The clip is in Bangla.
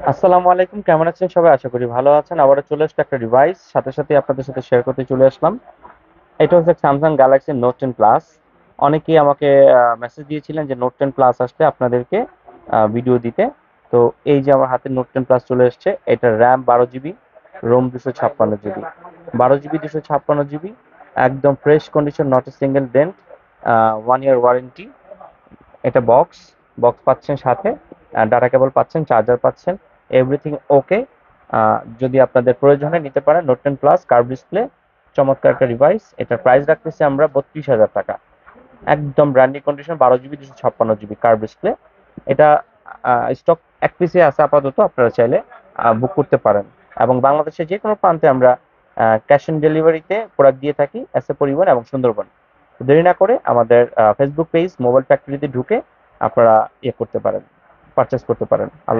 আসসালামু আলাইকুম, কেমন আছেন সবাই? আশা করি ভালো আছেন। আবারও চলে আসলো একটা ডিভাইস, সাথে সাথে আপনাদের সাথে শেয়ার করতে চলে আসলাম। এটা হচ্ছে স্যামসাং গ্যালাক্সি নোট 10 প্লাস। অনেকেই আমাকে মেসেজ দিয়েছিলেন যে নোট 10 প্লাস আসলে আপনাদেরকে ভিডিও দিতে। তো এই যে আমার হাতে নোট 10 প্লাস চলে এসেছে। এটা RAM 12 GB, ROM 256 GB, 12 GB 256 GB, একদম fresh condition, not a single dent, 1 year warranty. এটা বক্স বক্স পাচ্ছেন সাথে, ডাটা কেবল পাচ্ছেন, চার্জার পাচ্ছেন, এভরিথিং ওকে। যদি আপনাদের প্রয়োজন হয় নিতে পারেন। নোট 10 প্লাস কার্ভ ডিসপ্লে, চমৎকার একটা ডিভাইস। এটার প্রাইস রাখতেছি আমরা 32,000 টাকা। একদম brandy condition, 12 GB 256 GB curve display. এটা স্টক এক পিসে আছে আপাতত, আপনারা চাইলে বুক করতে পারেন। এবং বাংলাদেশের যে কোনো প্রান্তে আমরা ক্যাশ অন ডেলিভারিতে প্রোডাক্ট দিয়ে থাকি, এসএ পরিবহন এবং সুন্দরবন। তো দেরি না করে আমাদের ফেসবুক পেজ মোবাইল ফ্যাক্টরিতে ঢুকে আপনারা ইয়ে করতে পারেন, পারচেস করতে পারেন। আল্লাহ